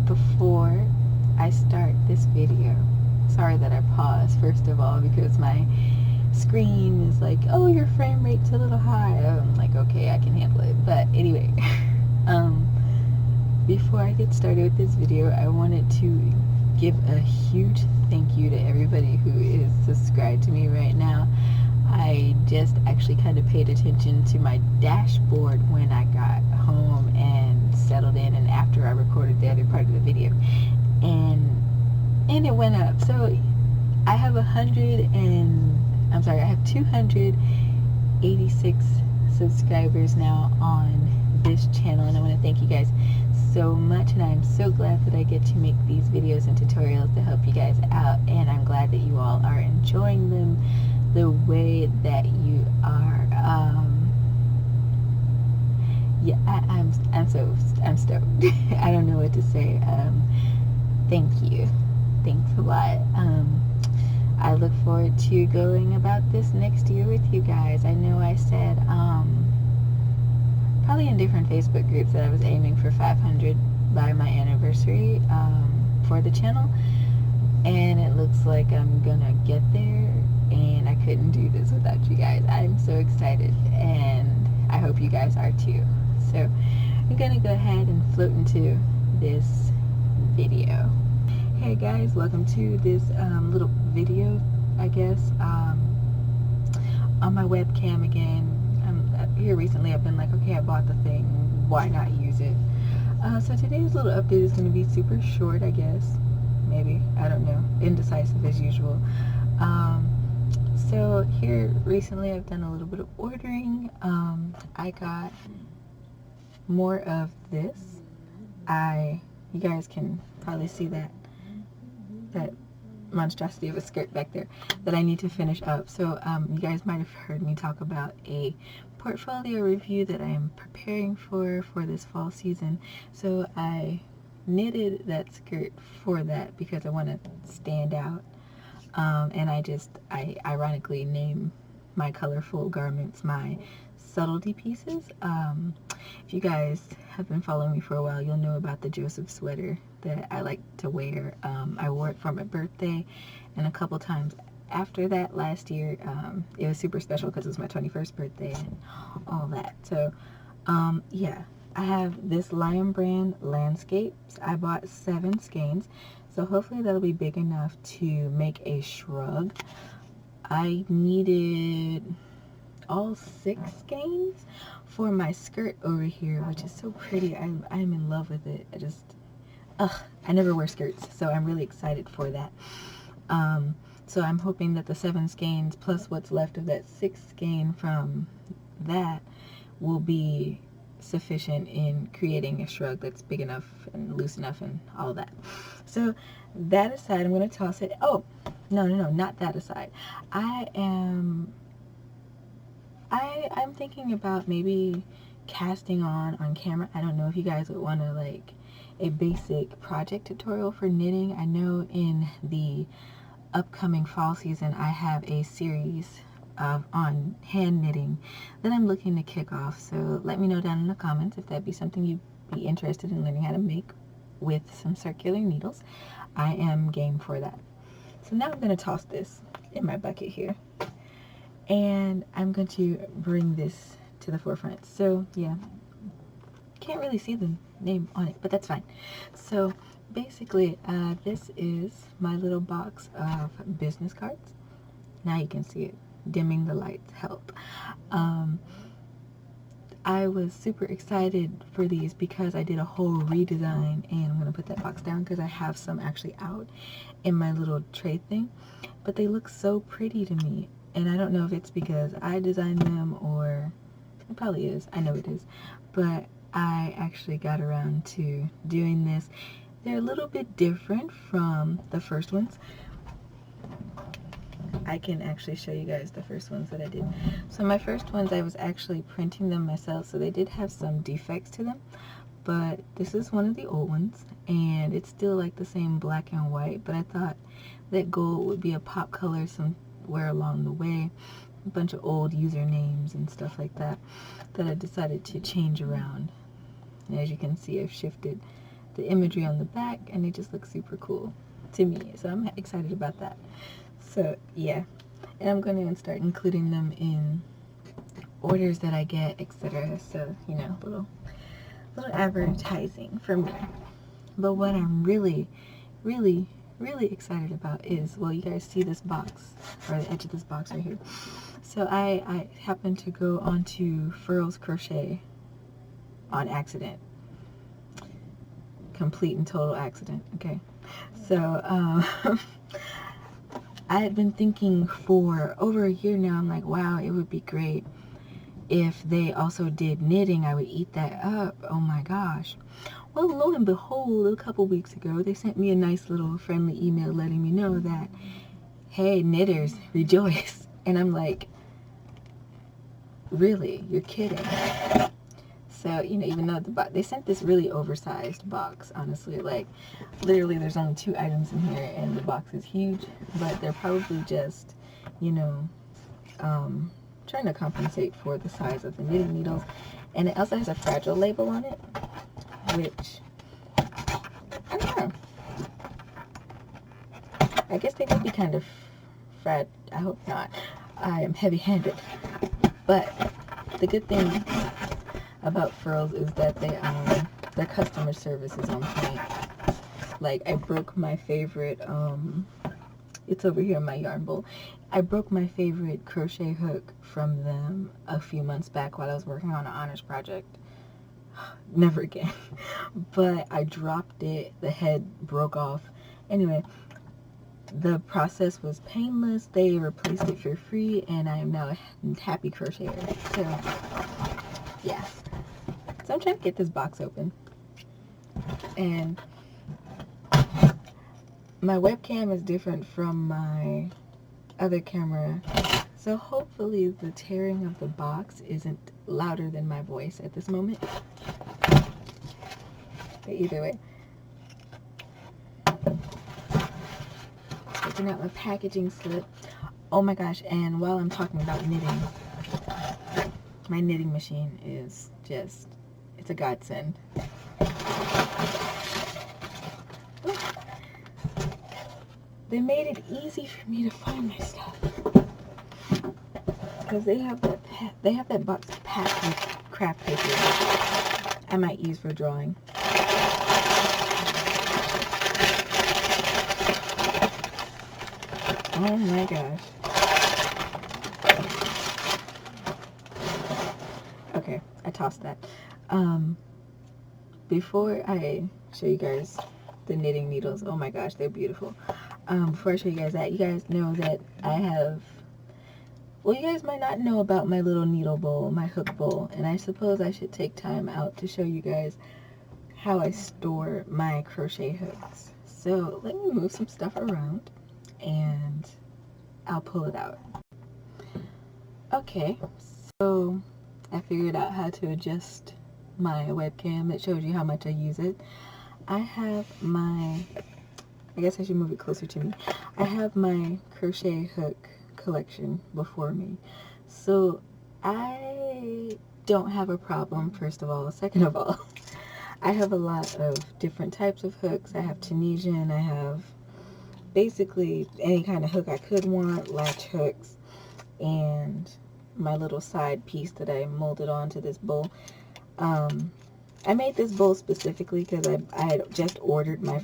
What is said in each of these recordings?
before I start this video, sorry that I paused first of all because my screen is like, oh, your frame rate's a little high. I'm like, okay, I can handle it. But anyway, before I get started with this video, I wanted to give a huge thank you to everybody who is subscribed to me right now. I just actually kind of paid attention to my dashboard when I got home and settled in, and after I recorded the other part of the video, and it went up. So I have 286 subscribers now on this channel, and I want to thank you guys so much, and I'm so glad that I get to make these videos and tutorials to help you guys out, and I'm glad that you all are enjoying them the way that you are. Yeah, I'm stoked. I don't know what to say. Thank you. Thanks a lot. I look forward to going about this next year with you guys. I know I said probably in different Facebook groups that I was aiming for 500 by my anniversary for the channel, and it looks like I'm gonna get there, and I couldn't do this without you guys. I'm so excited, and I hope you guys are too. So I'm gonna go ahead and float into this video. Hey guys, welcome to this little video, I guess, on my webcam again. Here recently I've been like, okay, I bought the thing, why not use it? So today's little update is going to be super short, I guess, maybe, I don't know, indecisive as usual. So here recently I've done a little bit of ordering. I got more of this. You guys can probably see that monstrosity of a skirt back there that I need to finish up. So you guys might have heard me talk about a portfolio review that I am preparing for this fall season. So I knitted that skirt for that because I want to stand out, and I ironically name my colorful garments my subtlety pieces. If you guys have been following me for a while, you'll know about the Joseph sweater that I like to wear. I wore it for my birthday and a couple times after that last year. It was super special because it was my 21st birthday and all that. So yeah, I have this Lion Brand Landscapes. I bought 7 skeins, so hopefully that'll be big enough to make a shrug. I needed all 6 skeins for my skirt over here, which is so pretty. I'm in love with it. I never wear skirts, so I'm really excited for that. So I'm hoping that the 7 skeins plus what's left of that 6 skein from that will be sufficient in creating a shrug that's big enough and loose enough and all that. So that aside, I'm going to toss it. Oh, no, not that aside. I'm thinking about maybe casting on camera. I don't know if you guys would want to like a basic project tutorial for knitting. I know in the upcoming fall season I have a series on hand knitting that I'm looking to kick off, so let me know down in the comments if that'd be something you'd be interested in learning how to make with some circular needles. I am game for that. So now I'm going to toss this in my bucket here, and I'm going to bring this to the forefront. So yeah, can't really see the name on it, but that's fine. So basically this is my little box of business cards. Now you can see it. Dimming the lights help. I was super excited for these because I did a whole redesign, and I'm going to put that box down because I have some actually out in my little tray thing, but they look so pretty to me, and I don't know if it's because I designed them or it probably is. I know it is, but I actually got around to doing this. They're a little bit different from the first ones. I can actually show you guys the first ones that I did. So my first ones, I was actually printing them myself, so they did have some defects to them, but this is one of the old ones, and it's still like the same black and white, but I thought that gold would be a pop color somewhere along the way. A bunch of old usernames and stuff like that I decided to change around. And as you can see, I've shifted the imagery on the back, and they just look super cool to me. So I'm excited about that. So yeah, and I'm going to start including them in orders that I get, etc. So, you know, little advertising for me. But what I'm really excited about is, well, you guys see this box, or the edge of this box right here. So I happened to go onto Furls Crochet on accident. Complete and total accident, okay? So, I had been thinking for over a year now, I'm like, wow, it would be great if they also did knitting. I would eat that up. Oh my gosh. Well, lo and behold, a couple weeks ago, they sent me a nice little friendly email letting me know that, hey, knitters, rejoice. And I'm like, really? You're kidding? So, you know, even though they sent this really oversized box, honestly, like, literally there's only 2 items in here, and the box is huge, but they're probably just, you know, trying to compensate for the size of the knitting needles. And it also has a fragile label on it, which, I don't know. I guess they would be kind of fragile. I hope not. I am heavy-handed. But the good thing about Furls is that their customer service is on point. Like, I broke my favorite, it's over here in my yarn bowl. I broke my favorite crochet hook from them a few months back while I was working on an honors project. Never again. But I dropped it, the head broke off. Anyway, the process was painless. They replaced it for free, and I am now a happy crocheter. So, yeah. So I'm trying to get this box open. And my webcam is different from my other camera, so hopefully the tearing of the box isn't louder than my voice at this moment. But either way, taking out my packaging slip. Oh my gosh, and while I'm talking about knitting, my knitting machine is just, it's a godsend. They made it easy for me to find my stuff, because they have that box packed with craft paper I might use for drawing. Oh my gosh. Okay, I tossed that. Before I show you guys the knitting needles, oh my gosh, they're beautiful. Before I show you guys that, you guys know that I have, well, you guys might not know about my little needle bowl, my hook bowl, and I suppose I should take time out to show you guys how I store my crochet hooks. So let me move some stuff around and I'll pull it out. Okay, so I figured out how to adjust my webcam. It shows you how much I use it. I have my, I guess I should move it closer to me. I have my crochet hook collection before me. So I don't have a problem, first of all. Second of all, I have a lot of different types of hooks. I have Tunisian, I have basically any kind of hook I could want, latch hooks, and my little side piece that I molded onto this bowl. I made this bowl specifically because I had just ordered my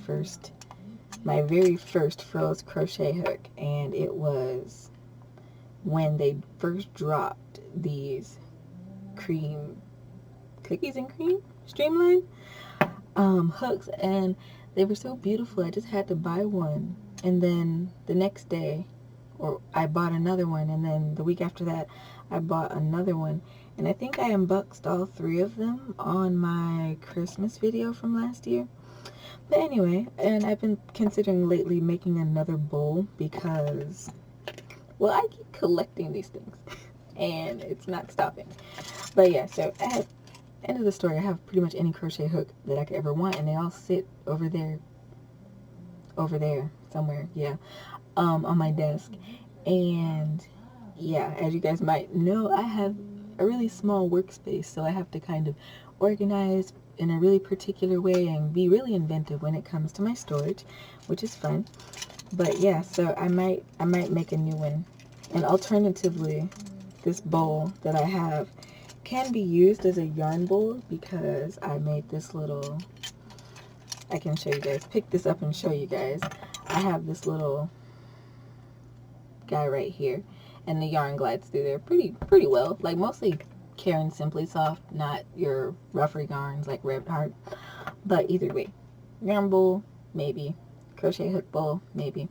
very first Furls crochet hook, and it was when they first dropped these cookies and cream streamline hooks, and they were so beautiful. I just had to buy one, and then the next day, or I bought another one, and then the week after that I bought another one, and I think I unboxed all 3 of them on my Christmas video from last year. But anyway, and I've been considering lately making another bowl because, well, I keep collecting these things and it's not stopping. But yeah, so at the end of the story, I have pretty much any crochet hook that I could ever want, and they all sit over there somewhere, yeah, on my desk. And yeah, as you guys might know, I have a really small workspace, so I have to kind of organize in a really particular way and be really inventive when it comes to my storage, which is fun. But yeah, so I might make a new one. And alternatively, this bowl that I have can be used as a yarn bowl because I made this little, I can show you guys, pick this up and show you guys. I have this little guy right here, and the yarn glides through there pretty well, like mostly Karen Simply Soft, not your rougher yarns like Red Heart. But either way, yarn bowl, maybe. Crochet hook bowl, maybe.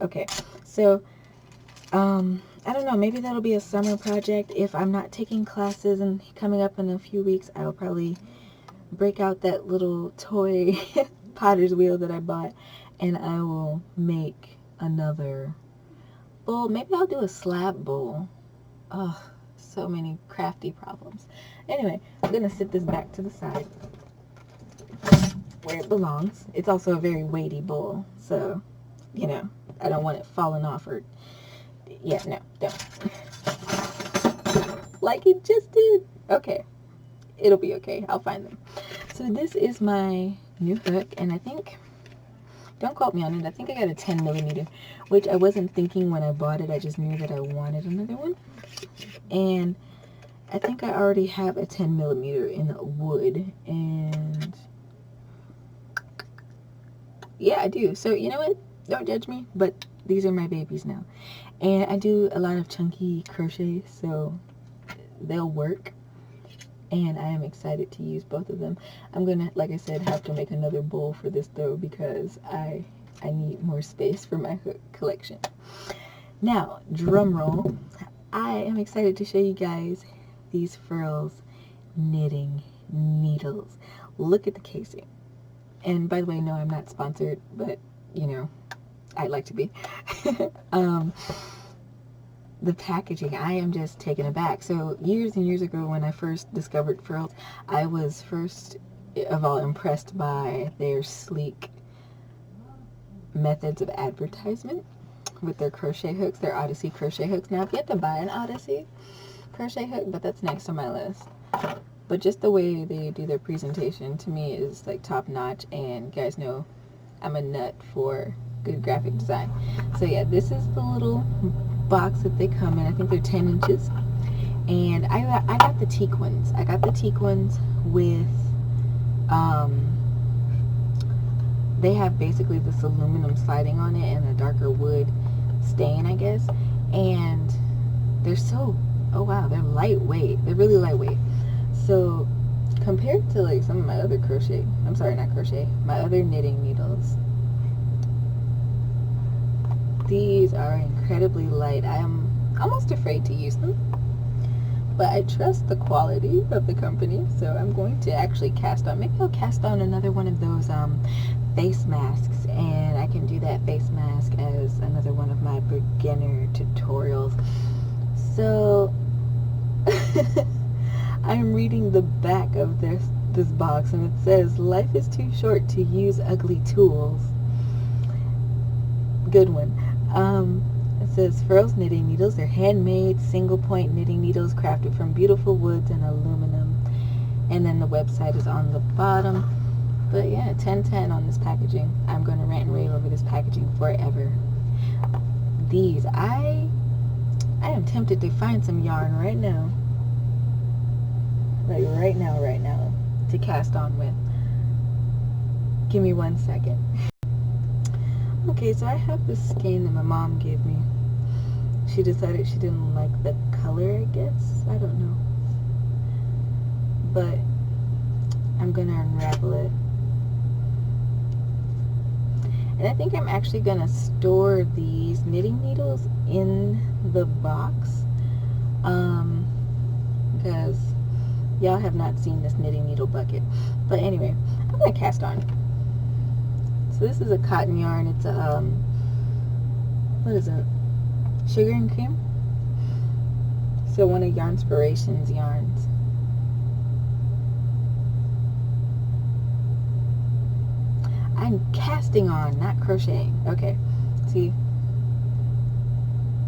Okay, so I don't know, maybe that'll be a summer project. If I'm not taking classes and coming up in a few weeks, I'll probably break out that little toy potter's wheel that I bought, and I will make another bowl. Maybe I'll do a slab bowl. Oh, so many crafty problems. Anyway, I'm gonna sit this back to the side where it belongs. It's also a very weighty bowl, so you know, I don't want it falling off or, yeah, no, don't. Like it just did. Okay, it'll be okay. I'll find them. So this is my new hook, and I think, don't quote me on it, I think I got a 10mm, which I wasn't thinking when I bought it. I just knew that I wanted another one. And I think I already have a 10mm in wood, and yeah, I do. So you know what? Don't judge me, but these are my babies now. And I do a lot of chunky crochet, so they'll work. And I am excited to use both of them. I'm gonna, like I said, have to make another bowl for this though, because I need more space for my hook collection. Now, drum roll, I am excited to show you guys these Furls knitting needles. Look at the casing. And by the way, no, I'm not sponsored, but you know, I'd like to be. The packaging, I am just taken aback. So years and years ago when I first discovered Furls, I was first of all impressed by their sleek methods of advertisement with their crochet hooks, their Odyssey crochet hooks. Now I've yet to buy an Odyssey crochet hook, but that's next on my list. But just the way they do their presentation to me is like top notch, and you guys know I'm a nut for good graphic design. So yeah, this is the little box that they come in. I think they're 10 inches. And I got the teak ones. I got the teak ones with, they have basically this aluminum siding on it and a darker wood stain, I guess. And they're so, oh wow, they're lightweight. They're really lightweight. So compared to like some of my other crochet, I'm sorry, not crochet, my other knitting needles, these are incredibly light. I am almost afraid to use them, but I trust the quality of the company, so I'm going to actually cast on, maybe I'll cast on another one of those face masks, and I can do that face mask as another one of my beginner tutorials. So I'm reading the back of this box, and it says, "Life is too short to use ugly tools." Good one. It says Furls knitting needles. They're handmade single point knitting needles crafted from beautiful woods and aluminum. And then the website is on the bottom. But yeah, 10/10 on this packaging. I'm going to rant and rave over this packaging forever. These, I am tempted to find some yarn right now. Like right now, to cast on with. Give me 1 second. Okay, so I have this skein that my mom gave me. She decided she didn't like the color, I guess. I don't know. But I'm gonna unravel it. And I think I'm actually gonna store these knitting needles in the box. Because y'all have not seen this knitting needle bucket. But anyway, I'm gonna cast on. So this is a cotton yarn. It's a, what is it? Sugar and cream? So one of Yarnspiration's yarns. I'm casting on, not crocheting. Okay, see?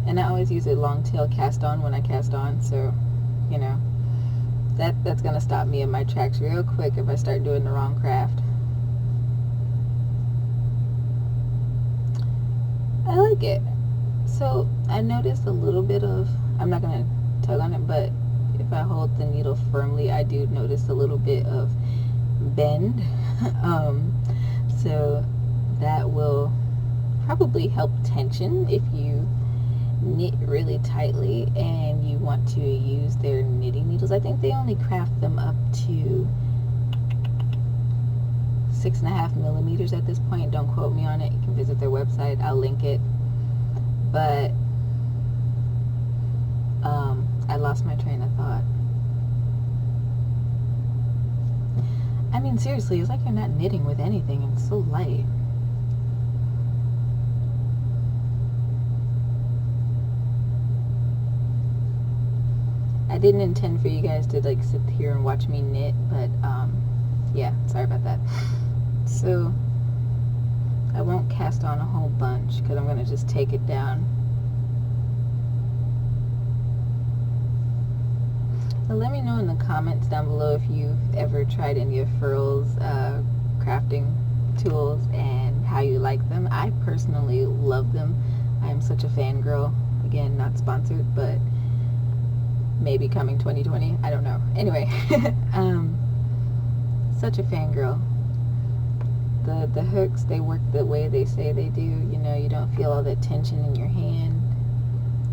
And I always use a long tail cast on when I cast on, so, you know, That's gonna stop me in my tracks real quick if I start doing the wrong craft. I like it. So I noticed a little bit of, I'm not gonna tug on it, but if I hold the needle firmly, I do notice a little bit of bend. So that will probably help tension if you knit really tightly and you want to use their knitting needles. I think they only craft them up to 6.5 millimeters at this point. Don't quote me on it. You can visit their website. I'll link it. But I lost my train of thought. I mean, seriously, it's like you're not knitting with anything. It's so light. I didn't intend for you guys to like sit here and watch me knit, but yeah, sorry about that. So I won't cast on a whole bunch because I'm going to just take it down. So let me know in the comments down below if you've ever tried any of Furls crafting tools and how you like them. I personally love them. I am such a fangirl. Again, not sponsored, but maybe coming 2020. I don't know. Anyway, such a fangirl. The hooks, they work the way they say they do. You know, you don't feel all that tension in your hand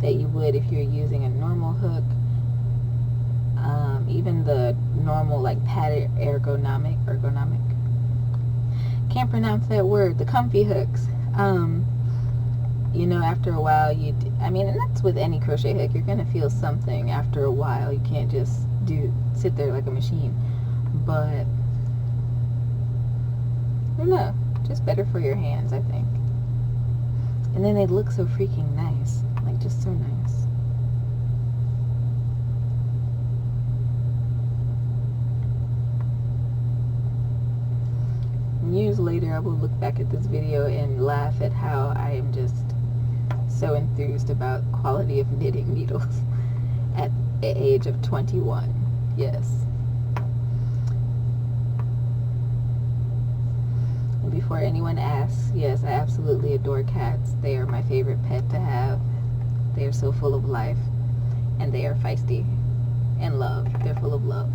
that you would if you're using a normal hook. Even the normal like padded ergonomic, can't pronounce that word, the comfy hooks, you know, after a while I mean, and that's with any crochet hook, you're gonna feel something after a while. You can't just sit there like a machine. But I don't know, just better for your hands, I think. And then they look so freaking nice, like just so nice. Years later, I will look back at this video and laugh at how I am just so enthused about quality of knitting needles at the age of 21. Yes. And before anyone asks, yes, I absolutely adore cats. They are my favorite pet to have. They are so full of life, and they are feisty and love. They're full of love.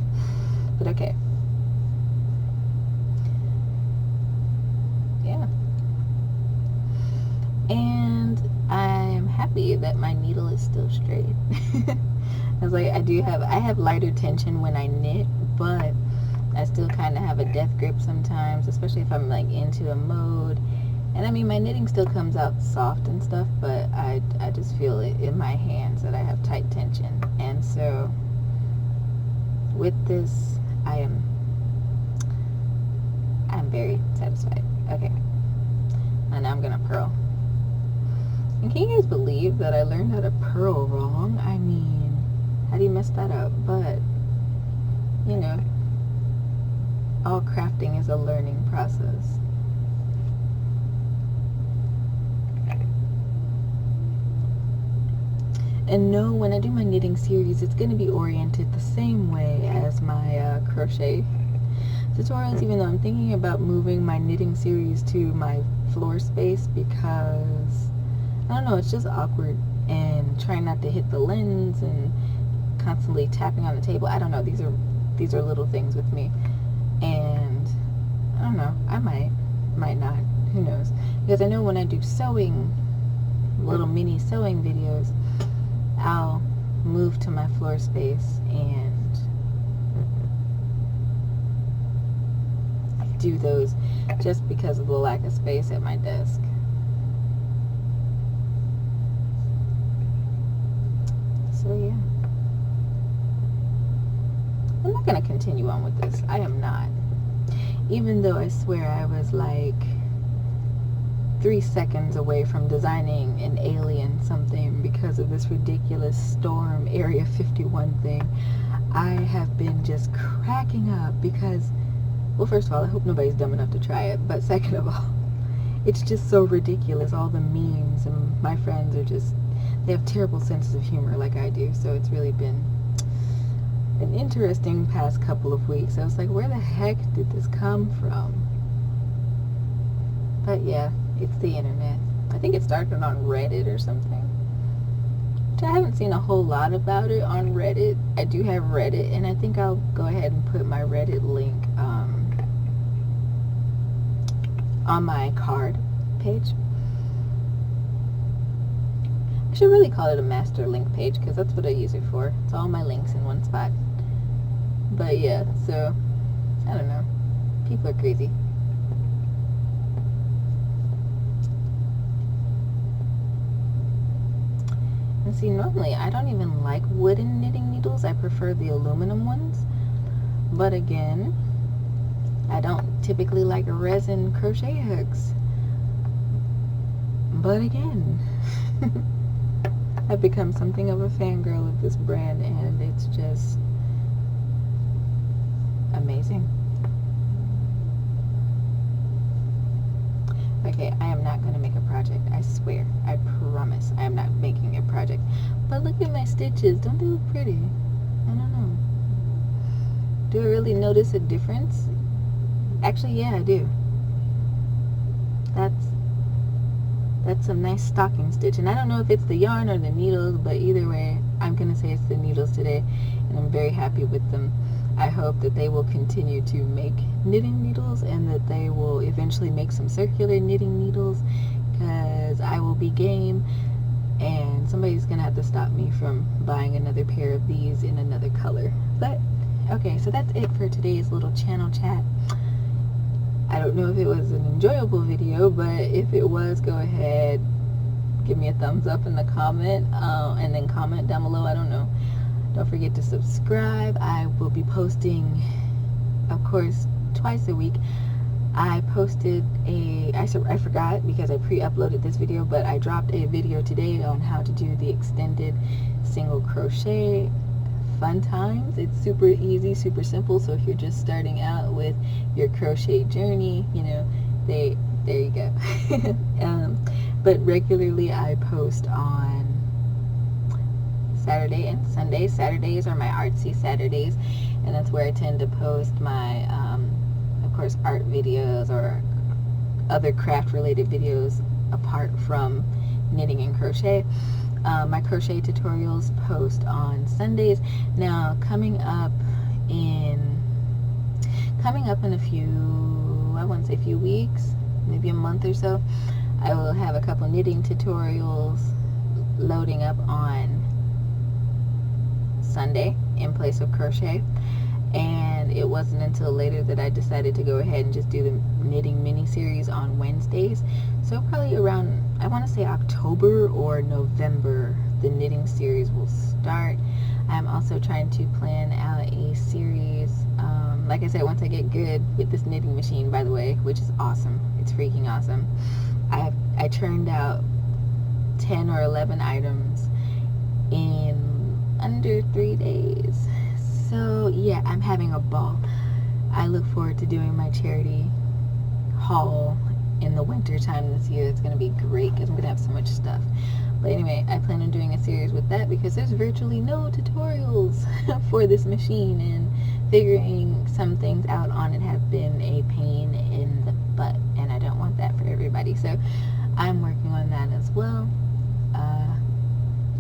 But okay. Yeah. And I'm happy that my needle is still straight. I was like, I have lighter tension when I knit, but I still kind of have a death grip sometimes, especially if I'm like into a mode. And I mean, my knitting still comes out soft and stuff, but I just feel it in my hands that I have tight tension. And so with this, I'm very satisfied. Okay, and now I'm gonna purl. And can you guys believe that I learned how to purl wrong? I mean, how do you mess that up? But you know, all crafting is a learning process. And no, when I do my knitting series, it's going to be oriented the same way as my crochet tutorials, even though I'm thinking about moving my knitting series to my floor space because, I don't know, it's just awkward, and trying not to hit the lens and constantly tapping on the table. I don't know, these are little things with me, and I don't know, I might not, who knows, because I know when I do sewing, little mini sewing videos, I'll move to my floor space and do those just because of the lack of space at my desk. So yeah, I'm not going to continue on with this. I am not. Even though I swear I was like 3 seconds away from designing an alien something because of this ridiculous storm Area 51 thing, I have been just cracking up because, well, first of all, I hope nobody's dumb enough to try it, but second of all, it's just so ridiculous, all the memes, and my friends are just, they have terrible senses of humor like I do, so it's really been an interesting past couple of weeks. I was like, where the heck did this come from? But yeah, it's the internet. I think it started on Reddit or something. Which I haven't seen a whole lot about it on Reddit. I do have Reddit, and I think I'll go ahead and put my Reddit link on my card page. I should really call it a master link page because that's what I use it for. It's all my links in one spot. But yeah, so I don't know. People are crazy. And see, normally I don't even like wooden knitting needles. I prefer the aluminum ones. But again, I don't typically like resin crochet hooks. But again, I've become something of a fangirl of this brand, and it's just amazing. Okay, I am not going to make a project. I swear. I promise. I am not making a project. But look at my stitches. Don't they look pretty? I don't know. Do I really notice a difference? Actually, yeah, I do. That's some nice stocking stitch. And I don't know if it's the yarn or the needles, but either way, I'm going to say it's the needles today. And I'm very happy with them. I hope that they will continue to make knitting needles and that they will eventually make some circular knitting needles, because I will be game, and somebody's gonna have to stop me from buying another pair of these in another color. But okay, so that's it for today's little channel chat. I don't know if it was an enjoyable video, but if it was, go ahead, give me a thumbs up in the comment, and then comment down below. I don't know. Don't forget to subscribe. I will be posting, of course, twice a week. I posted I forgot because I pre-uploaded this video, but I dropped a video today on how to do the extended single crochet fun times. It's super easy, super simple. So if you're just starting out with your crochet journey, you know, there you go. But regularly I post on Saturday and Sunday. Saturdays are my artsy Saturdays, and that's where I tend to post my of course art videos or other craft related videos apart from knitting and crochet. My crochet tutorials post on Sundays. Now coming up in a few, I wouldn't say few weeks, maybe a month or so, I will have a couple knitting tutorials loading up on Sunday in place of crochet. And it wasn't until later that I decided to go ahead and just do the knitting mini series on Wednesdays. So probably around, I want to say October or November, the knitting series will start. I'm also trying to plan out a series, like I said, once I get good with this knitting machine, by the way, which is awesome. It's freaking awesome. I churned out 10 or 11 items in under 3 days. So yeah, I'm having a ball. I look forward to doing my charity haul in the winter time this year. It's going to be great because I'm going to have so much stuff. But anyway, I plan on doing a series with that because there's virtually no tutorials for this machine, and figuring some things out on it have been a pain in the butt, and I don't want that for everybody. So I'm working on that as well.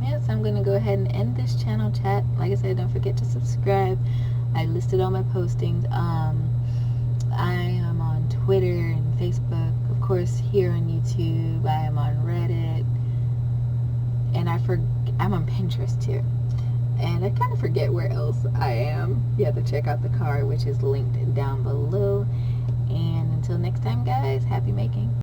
Yeah, so I'm going to go ahead and end this channel chat. Like I said, don't forget to subscribe. I listed all my postings. I am on Twitter and Facebook. Of course, here on YouTube. I am on Reddit. And I'm on Pinterest too. And I kind of forget where else I am. You have to check out the card, which is linked down below. And until next time, guys, happy making.